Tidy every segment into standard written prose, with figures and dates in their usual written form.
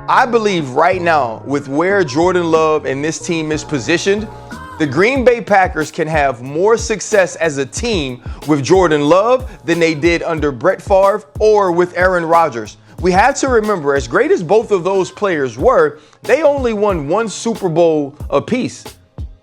I believe right now, with where Jordan Love and this team is positioned, the Green Bay Packers can have more success as a team with Jordan Love than they did under Brett Favre or with Aaron Rodgers. We have to remember, as great as both of those players were, they only won one Super Bowl apiece.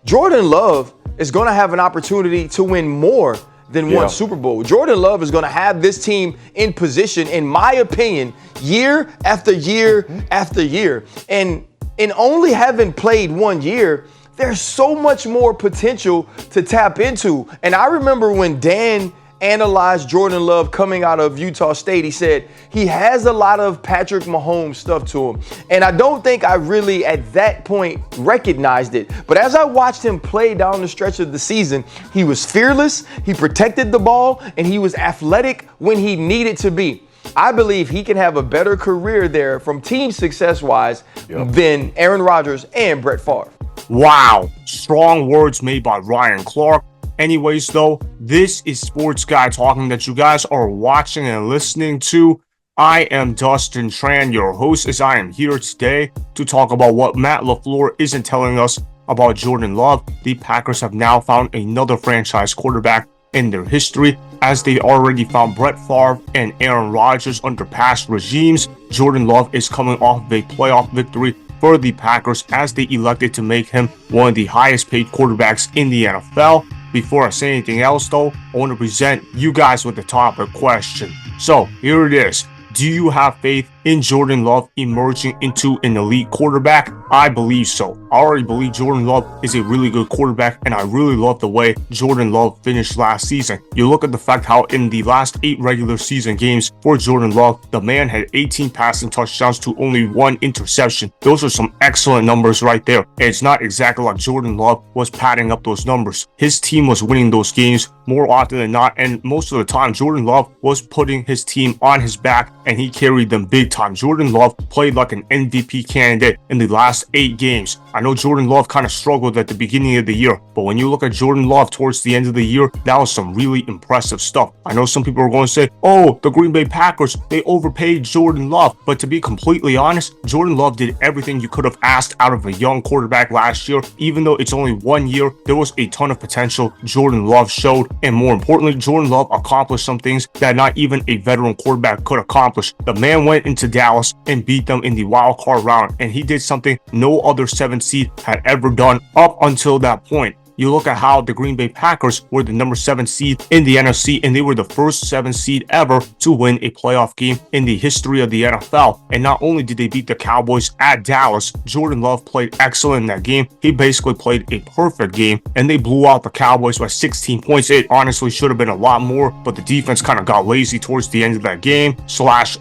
Jordan Love is going to have an opportunity to win more than one Super Bowl. Jordan Love is going to have this team in position, in my opinion, year after year after year. And in only having played 1 year, there's so much more potential to tap into. And I remember when Dan analyzed Jordan Love coming out of Utah State, he said he has a lot of Patrick Mahomes stuff to him. And I don't think I really at that point recognized it. But as I watched him play down the stretch of the season, he was fearless, he protected the ball, and he was athletic when he needed to be. I believe he can have a better career there from team success-wise than Aaron Rodgers and Brett Favre. Wow, strong words made by Ryan Clark. Anyways, though, this is Sports Guy Talking that you guys are watching and listening to. I am Dustin Tran, your host, as I am here today to talk about what Matt LaFleur isn't telling us about Jordan Love. The Packers have now found another franchise quarterback in their history, as they already found Brett Favre and Aaron Rodgers under past regimes. Jordan Love is coming off of a playoff victory for the Packers as they elected to make him one of the highest paid quarterbacks in the NFL. Before I say anything else, though, I want to present you guys with the topic question. So here it is. Do you have faith in Jordan Love emerging into an elite quarterback? I believe so. I already believe Jordan Love is a really good quarterback, and I really love the way Jordan Love finished last season. You look at the fact how in the last 8 regular season games for Jordan Love, the man had 18 passing touchdowns to only 1 interception. Those are some excellent numbers right there. And it's not exactly like Jordan Love was padding up those numbers. His team was winning those games more often than not, and most of the time Jordan Love was putting his team on his back, and he carried them big time. Jordan Love played like an MVP candidate in the last 8 games. I know Jordan Love kind of struggled at the beginning of the year, but when you look at Jordan Love towards the end of the year, that was some really impressive stuff. I know some people are going to say, oh, the Green Bay Packers, they overpaid Jordan Love. But to be completely honest, Jordan Love did everything you could have asked out of a young quarterback last year. Even though it's only 1 year, there was a ton of potential Jordan Love showed. And more importantly, Jordan Love accomplished some things that not even a veteran quarterback could accomplish. The man went into Dallas and beat them in the wild card round, and he did something no other 7th seed had ever done up until that point. You look at how the Green Bay Packers were the number 7 seed in the NFC, and they were the first 7 seed ever to win a playoff game in the history of the NFL. And not only did they beat the Cowboys at Dallas, Jordan Love played excellent in that game. He basically played a perfect game, and they blew out the Cowboys by 16 points. It honestly should have been a lot more, but the defense kind of got lazy towards the end of that game.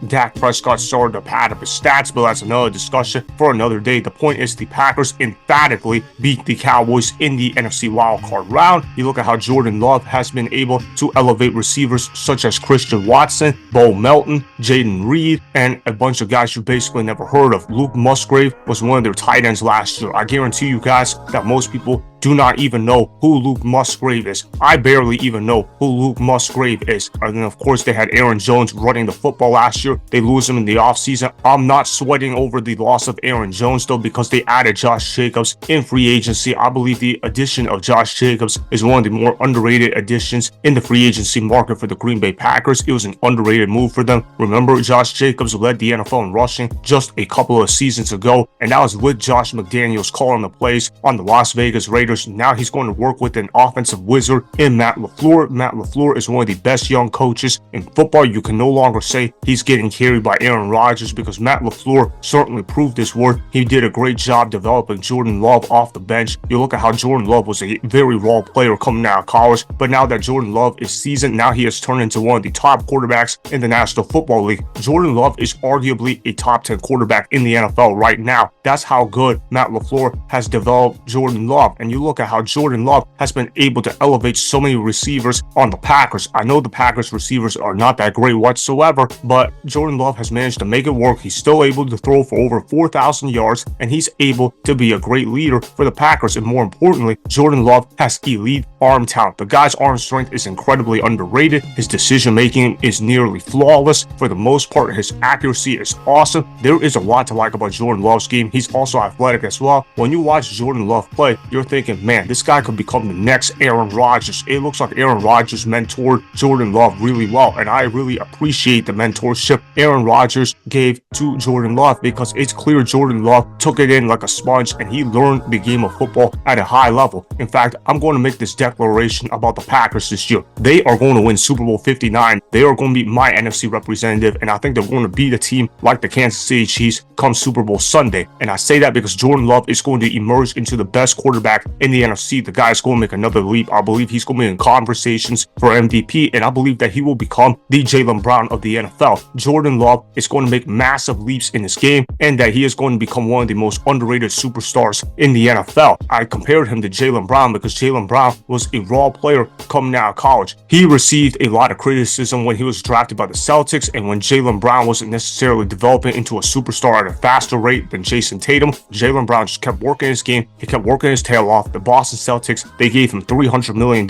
Dak Prescott started to pad up his stats, but that's another discussion for another day. The point is the Packers emphatically beat the Cowboys in the NFC wildcard round. You look at how Jordan Love has been able to elevate receivers such as Christian Watson, Melton, Jayden Reed, and a bunch of guys you basically never heard of. Luke Musgrave was one of their tight ends last year. I guarantee you guys that most people do not even know who Luke Musgrave is. I barely even know who Luke Musgrave is. And then, of course, they had Aaron Jones running the football last year. They lose him in the offseason. I'm not sweating over the loss of Aaron Jones, though, because they added Josh Jacobs in free agency. I believe the addition of Josh Jacobs is one of the more underrated additions in the free agency market for the Green Bay Packers. It was an underrated move for them. Remember, Josh Jacobs led the NFL in rushing just a couple of seasons ago, and that was with Josh McDaniels calling the plays on the Las Vegas Raiders. Now he's going to work with an offensive wizard in Matt LaFleur. Matt LaFleur is one of the best young coaches in football. You can no longer say he's getting carried by Aaron Rodgers, because Matt LaFleur certainly proved his worth. He did a great job developing Jordan Love off the bench. You look at how Jordan Love was a very raw player coming out of college, but now that Jordan Love is seasoned, now he has turned into one of the top quarterbacks in the National Football League. Jordan Love is arguably a top 10 quarterback in the NFL right now. That's how good Matt LaFleur has developed Jordan Love. And you you look at how Jordan Love has been able to elevate so many receivers on the Packers. I know the Packers receivers are not that great whatsoever, but Jordan Love has managed to make it work. He's still able to throw for over 4,000 yards, and he's able to be a great leader for the Packers. And more importantly, Jordan Love has elite arm talent. The guy's arm strength is incredibly underrated. His decision making is nearly flawless. For the most part, his accuracy is awesome. There is a lot to like about Jordan Love's game. He's also athletic as well. When you watch Jordan Love play, you're thinking, man, this guy could become the next Aaron Rodgers. It looks like Aaron Rodgers mentored Jordan Love really well, and I really appreciate the mentorship Aaron Rodgers gave to Jordan Love, because it's clear Jordan Love took it in like a sponge and he learned the game of football at a high level. In fact, I'm going to make this declaration about the Packers this year. They are going to win Super Bowl 59. They are going to be my NFC representative, and I think they're going to beat a team like the Kansas City Chiefs come Super Bowl Sunday. And I say that because Jordan Love is going to emerge into the best quarterback in the NFC. The guy is going to make another leap. I believe he's going to be in conversations for MVP, and I believe that he will become the Jaylen Brown of the NFL. Jordan Love is going to make massive leaps in his game, and that he is going to become one of the most underrated superstars in the NFL. I compared him to Jaylen Brown because Jaylen Brown was a raw player coming out of college. He received a lot of criticism when he was drafted by the Celtics, and when Jaylen Brown wasn't necessarily developing into a superstar at a faster rate than Jason Tatum, Jaylen Brown just kept working his game. He kept working his tail off. The Boston Celtics, they gave him $300 million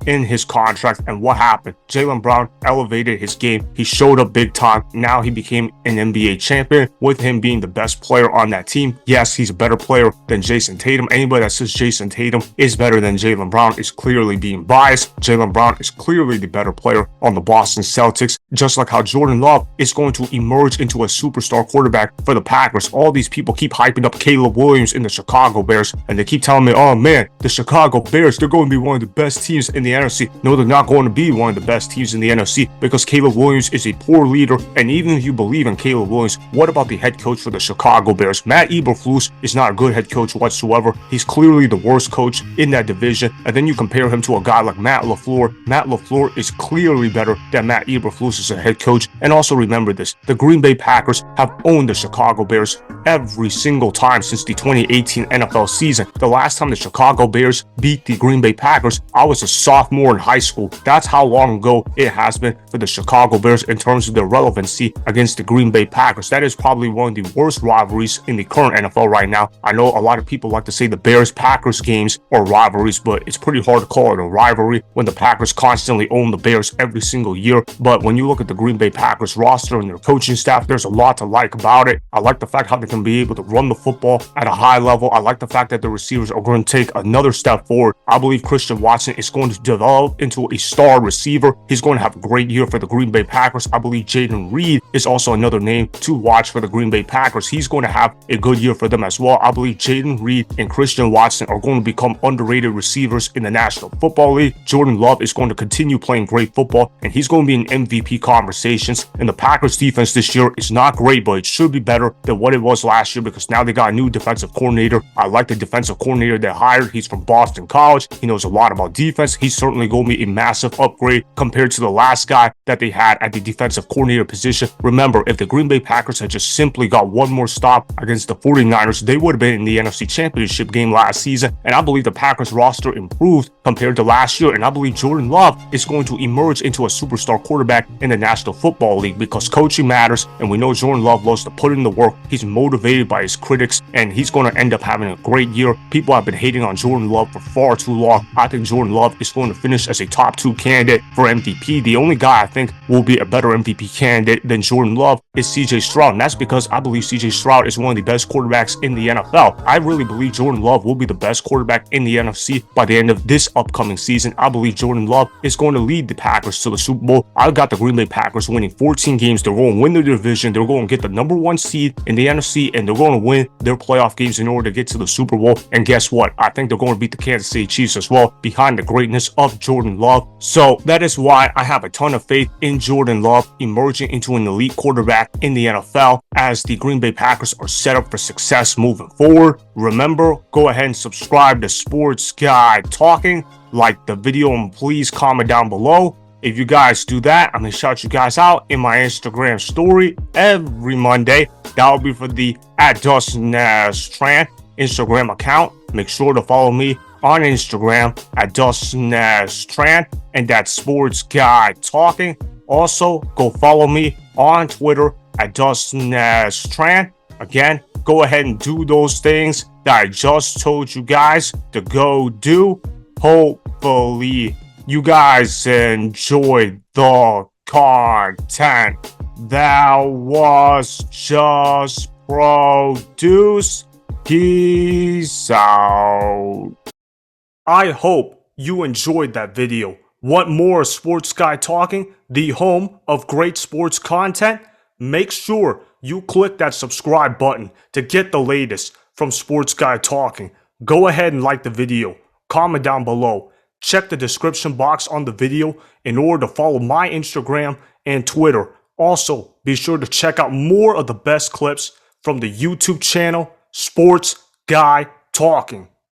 in his contract, and what happened? Jaylen Brown elevated his game. He showed up big time. Now he became an NBA champion, with him being the best player on that team. Yes, he's a better player than Jason Tatum. Anybody that says Jason Tatum is better than Jaylen Brown is clearly being biased. Jaylen Brown is clearly the better player on the Boston Celtics, just like how Jordan Love is going to emerge into a superstar quarterback for the Packers. All these people keep hyping up Caleb Williams in the Chicago Bears, and they keep telling me, oh man, the Chicago Bears, they're going to be one of the best teams in the NFC. No, they're not going to be one of the best teams in the NFC, because Caleb Williams is a poor leader. And even if you believe in Caleb Williams, what about the head coach for the Chicago Bears? Matt Eberflus is not a good head coach whatsoever. He's clearly the worst coach in that division. And then you compare him to a guy like Matt LaFleur. Matt LaFleur is clearly better than Matt Eberflus as a head coach. And also remember this, the Green Bay Packers have owned the Chicago Bears every single time since the 2018 NFL season. The last time the Chicago Bears beat the Green Bay Packers, I was a sophomore in high school. That's how long ago it has been for the Chicago Bears in terms of their relevancy against the Green Bay Packers. That is probably one of the worst rivalries in the current NFL right now. I know a lot of people like to say the Bears-Packers games are rivalries, but it's pretty hard to call it a rivalry when the Packers constantly own the Bears every single year. But when you look at the Green Bay Packers roster and their coaching staff, there's a lot to like about it. I like the fact how they can be able to run the football at a high level. I like the fact that the receivers are going to take another step forward. I believe Christian Watson is going to develop into a star receiver. He's going to have a great year for the Green Bay Packers. I believe Jayden Reed is also another name to watch for the Green Bay Packers. He's going to have a good year for them as well. I believe Jayden Reed and Christian Watson are going to become underrated receivers in the National Football League. Jordan Love is going to continue playing great football, and he's going to be in MVP conversations. And the Packers defense this year is not great, but it should be better than what it was last year, because now they got a new defensive coordinator. I like the defensive coordinator they hired. He's from Boston College. He knows a lot about defense. He's certainly going to be a massive upgrade compared to the last guy that they had at the defensive coordinator position. Remember, if the Green Bay Packers had just simply got one more stop against the 49ers, they would have been in the NFC Championship game last season. And I believe the Packers roster improved compared to last year. And I believe Jordan Love is going to emerge into a superstar quarterback in the National Football League, because coaching matters. And we know Jordan Love loves to put in the work. He's motivated by his critics, and he's going to end up having a great year. People have been hating on Jordan Love for far too long. I think Jordan Love is going to finish as a top 2 candidate for MVP. The only guy I think will be a better MVP candidate than Jordan Love is CJ Stroud, and that's because I believe CJ Stroud is one of the best quarterbacks in the NFL. I really believe Jordan Love will be the best quarterback in the NFC by the end of this upcoming season. I believe Jordan Love is going to lead the Packers to the Super Bowl. I've got the Green Bay Packers winning 14 games. They're going to win their division. They're going to get the number 1 seed in the NFC, and they're going to win their playoff games in order to get to the Super Bowl. And guess what? I think they're going to beat the Kansas City Chiefs as well, behind the greatness of Jordan Love. So that is why I have a ton of faith in Jordan Love emerging into an elite quarterback in the NFL, as the Green Bay Packers are set up for success moving forward. Remember, go ahead and subscribe to Sports Guy Talking, like the video, and please comment down below. If you guys do that, I'm going to shout you guys out in my Instagram story every Monday. That will be for the @DustinTran Instagram account. Make sure to follow me on Instagram at DustinTran, and that's Sports Guy Talking. Also, go follow me on Twitter at DustinTran. Again, go ahead and do those things that I just told you guys to go do. Hopefully, you guys enjoyed the content that was just produced. Peace out. I hope you enjoyed that video. Want more Sports Guy Talking, the home of great sports content? Make sure you click that subscribe button to get the latest from Sports Guy Talking. Go ahead and like the video, comment down below, check the description box on the video in order to follow my Instagram and Twitter. Also, be sure to check out more of the best clips from the YouTube channel, Sports Guy Talking.